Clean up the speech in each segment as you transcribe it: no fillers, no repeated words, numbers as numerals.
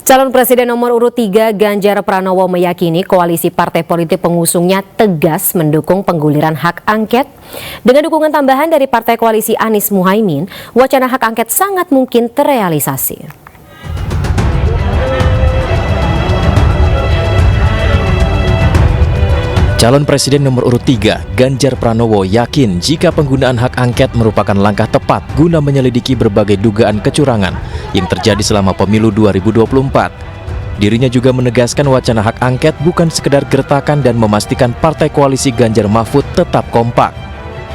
Calon Presiden nomor urut 3 Ganjar Pranowo meyakini koalisi partai politik pengusungnya tegas mendukung pengguliran hak angket. Dengan dukungan tambahan dari partai koalisi Anies Muhaimin, wacana hak angket sangat mungkin terrealisasi. Calon Presiden nomor urut 3, Ganjar Pranowo yakin jika penggunaan hak angket merupakan langkah tepat guna menyelidiki berbagai dugaan kecurangan yang terjadi selama pemilu 2024. Dirinya juga menegaskan wacana hak angket bukan sekedar gertakan dan memastikan partai koalisi Ganjar Mahfud tetap kompak.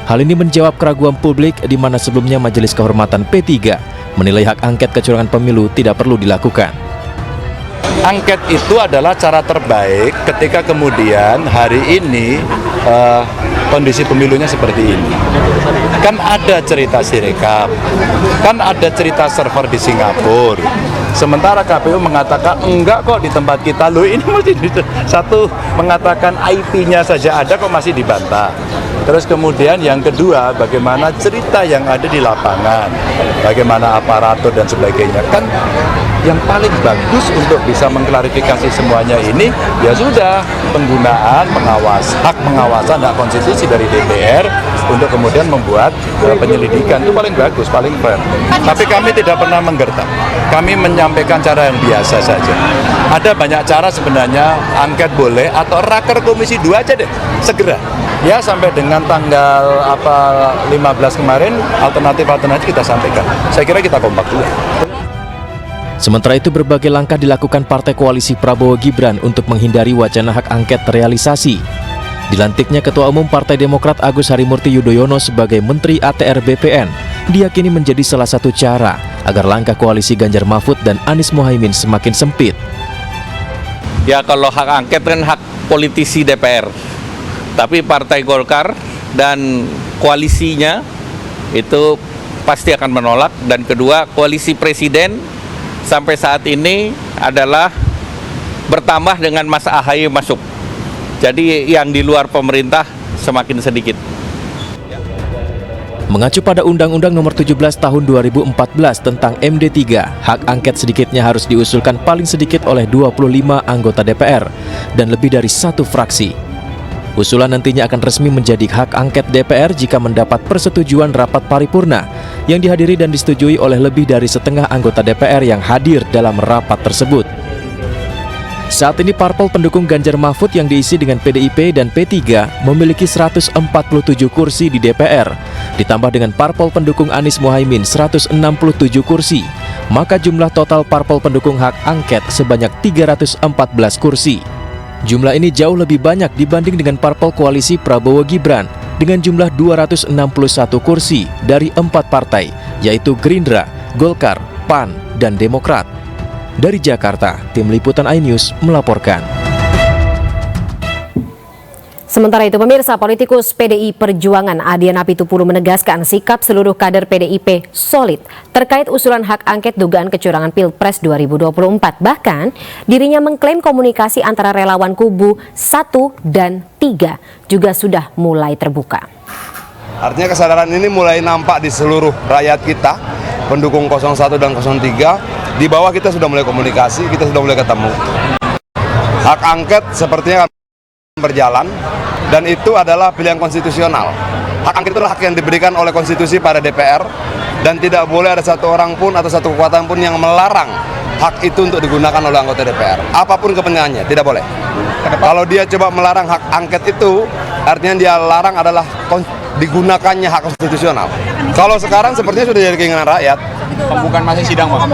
Hal ini menjawab keraguan publik di mana sebelumnya Majelis Kehormatan P3 menilai hak angket kecurangan pemilu tidak perlu dilakukan. Angket itu adalah cara terbaik ketika kemudian hari ini kondisi pemilunya seperti ini. Kan ada cerita Sirekap, kan ada cerita server di Singapura. Sementara KPU mengatakan enggak kok di tempat kita, loh ini masih satu mengatakan IP-nya saja ada kok masih dibantah. Terus kemudian yang kedua, bagaimana cerita yang ada di lapangan, bagaimana aparatur dan sebagainya. Kan yang paling bagus untuk bisa mengklarifikasi semuanya ini, ya sudah penggunaan hak pengawasan, hak konstitusi dari DPR untuk kemudian membuat penyelidikan itu paling bagus, paling fair. Tapi kami tidak pernah menggertak, kami menyampaikan cara yang biasa saja. Ada banyak cara sebenarnya, angket boleh atau raker komisi 2 aja deh, segera. Ya sampai dengan tanggal 15 kemarin alternatif kita sampaikan. Saya kira kita kompak juga. Sementara itu berbagai langkah dilakukan Partai Koalisi Prabowo Gibran untuk menghindari wacana hak angket terrealisasi. Dilantiknya Ketua Umum Partai Demokrat Agus Harimurti Yudhoyono sebagai Menteri ATR BPN diyakini menjadi salah satu cara agar langkah koalisi Ganjar Mahfud dan Anies Muhaimin semakin sempit. Ya kalau hak angket kan hak politisi DPR. Tapi Partai Golkar dan koalisinya itu pasti akan menolak. Dan kedua, koalisi presiden sampai saat ini adalah bertambah dengan Mas AHY masuk. Jadi yang di luar pemerintah semakin sedikit. Mengacu pada Undang-Undang Nomor 17 Tahun 2014 tentang MD3, hak angket sedikitnya harus diusulkan paling sedikit oleh 25 anggota DPR dan lebih dari satu fraksi. Usulan nantinya akan resmi menjadi hak angket DPR jika mendapat persetujuan rapat paripurna yang dihadiri dan disetujui oleh lebih dari setengah anggota DPR yang hadir dalam rapat tersebut. Saat ini parpol pendukung Ganjar Mahfud yang diisi dengan PDIP dan P3 memiliki 147 kursi di DPR, ditambah dengan parpol pendukung Anies Muhaimin 167 kursi, maka jumlah total parpol pendukung hak angket sebanyak 314 kursi. Jumlah ini jauh lebih banyak dibanding dengan parpol koalisi Prabowo Gibran dengan jumlah 261 kursi dari 4 partai, yaitu Gerindra, Golkar, PAN, dan Demokrat. Dari Jakarta, Tim Liputan iNews melaporkan. Sementara itu, pemirsa, politikus PDI Perjuangan Adian Apitupulu menegaskan sikap seluruh kader PDIP solid terkait usulan hak angket dugaan kecurangan Pilpres 2024. Bahkan, dirinya mengklaim komunikasi antara relawan kubu 1 dan 3 juga sudah mulai terbuka. Artinya kesadaran ini mulai nampak di seluruh rakyat kita, pendukung 01 dan 03, di bawah kita sudah mulai komunikasi, kita sudah mulai ketemu. Hak angket sepertinya akan berjalan, dan itu adalah pilihan konstitusional. Hak angket itulah hak yang diberikan oleh konstitusi pada DPR, dan tidak boleh ada satu orang pun atau satu kekuatan pun yang melarang hak itu untuk digunakan oleh anggota DPR. Apapun kepentingannya, tidak boleh. Kalau dia coba melarang hak angket itu, artinya dia larang adalah digunakannya hak konstitusional. Kalau sekarang sepertinya sudah jadi keinginan rakyat. Bukan masih sidang, Pak.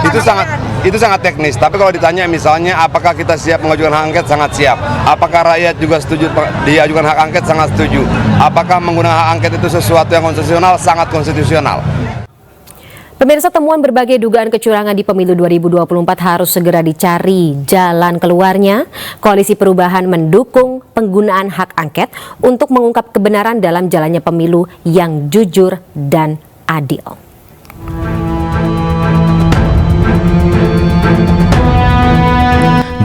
Itu sangat teknis. Tapi kalau ditanya misalnya apakah kita siap mengajukan hak angket, sangat siap. Apakah rakyat juga setuju diajukan hak angket, sangat setuju. Apakah menggunakan hak angket itu sesuatu yang konstitusional, sangat konstitusional. Pemirsa, temuan berbagai dugaan kecurangan di pemilu 2024 harus segera dicari jalan keluarnya. Koalisi Perubahan mendukung penggunaan hak angket untuk mengungkap kebenaran dalam jalannya pemilu yang jujur dan adil.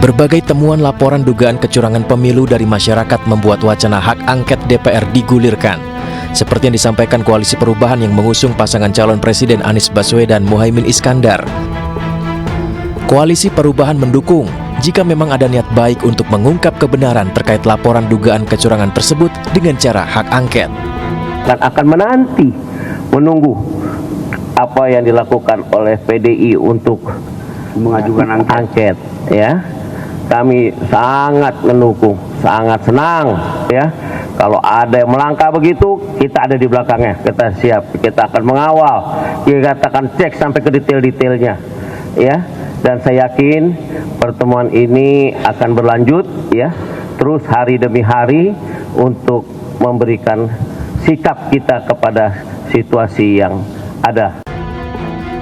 Berbagai temuan laporan dugaan kecurangan pemilu dari masyarakat membuat wacana hak angket DPR digulirkan. Seperti yang disampaikan Koalisi Perubahan yang mengusung pasangan calon presiden Anies Baswedan Muhaimin Iskandar. Koalisi Perubahan mendukung jika memang ada niat baik untuk mengungkap kebenaran terkait laporan dugaan kecurangan tersebut dengan cara hak angket. Dan akan menunggu apa yang dilakukan oleh PDI untuk mengajukan angket, ya. Kami sangat mendukung, sangat senang, ya. Kalau ada yang melangkah begitu, kita ada di belakangnya, kita siap, kita akan mengawal, kita akan cek sampai ke detail-detailnya, ya. Dan saya yakin pertemuan ini akan berlanjut, ya, terus hari demi hari untuk memberikan sikap kita kepada situasi yang ada.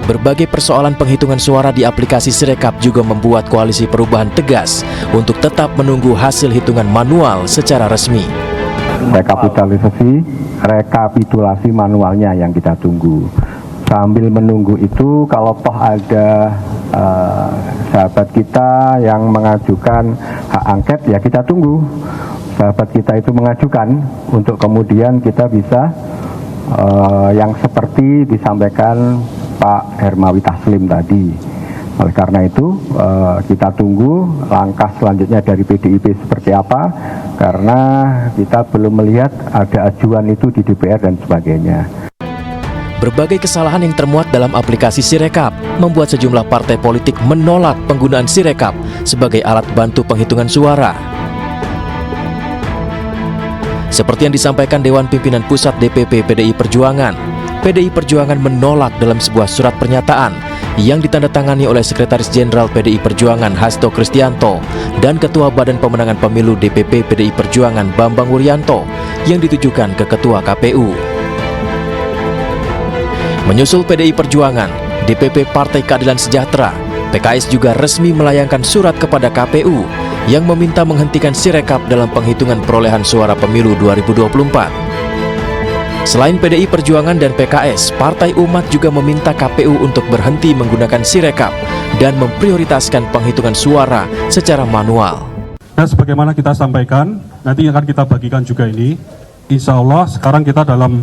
Berbagai persoalan penghitungan suara di aplikasi Sirekap juga membuat Koalisi Perubahan tegas untuk tetap menunggu hasil hitungan manual secara resmi. Rekapitulasi manualnya yang kita tunggu. Sambil menunggu itu, kalau toh ada sahabat kita yang mengajukan hak angket, ya kita tunggu sahabat kita itu mengajukan untuk kemudian kita bisa yang seperti disampaikan Pak Hermawi Taslim tadi. Oleh karena itu kita tunggu langkah selanjutnya dari PDIP seperti apa, karena kita belum melihat ada ajuan itu di DPR dan sebagainya. Berbagai kesalahan yang termuat dalam aplikasi Sirekap membuat sejumlah partai politik menolak penggunaan Sirekap sebagai alat bantu penghitungan suara. Seperti yang disampaikan Dewan Pimpinan Pusat DPP PDI Perjuangan, PDI Perjuangan menolak dalam sebuah surat pernyataan yang ditandatangani oleh Sekretaris Jenderal PDI Perjuangan Hasto Kristianto dan Ketua Badan Pemenangan Pemilu DPP PDI Perjuangan Bambang Wuryanto yang ditujukan ke Ketua KPU. Menyusul PDI Perjuangan, DPP Partai Keadilan Sejahtera, PKS juga resmi melayangkan surat kepada KPU yang meminta menghentikan Sirekap dalam penghitungan perolehan suara pemilu 2024. Selain PDI Perjuangan dan PKS, Partai Umat juga meminta KPU untuk berhenti menggunakan Sirekap dan memprioritaskan penghitungan suara secara manual. Nah, sebagaimana kita sampaikan, nanti akan kita bagikan juga ini. Insya Allah sekarang kita dalam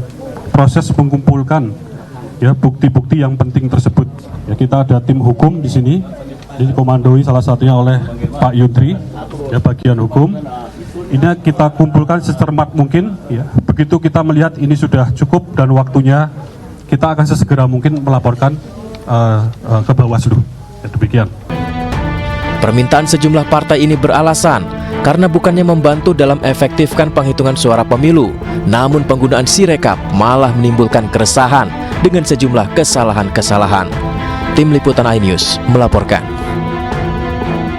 proses mengumpulkan, ya, bukti-bukti yang penting tersebut. Ya, kita ada tim hukum di sini, dikomandoi salah satunya oleh Pak Yudri, ya, bagian hukum. Ini kita kumpulkan secermat mungkin, ya. Begitu kita melihat ini sudah cukup dan waktunya, kita akan sesegera mungkin melaporkan ke Bawaslu. Ya, demikian. Permintaan sejumlah partai ini beralasan karena bukannya membantu dalam efektifkan penghitungan suara pemilu, namun penggunaan Sirekap malah menimbulkan keresahan dengan sejumlah kesalahan-kesalahan. Tim Liputan iNews melaporkan.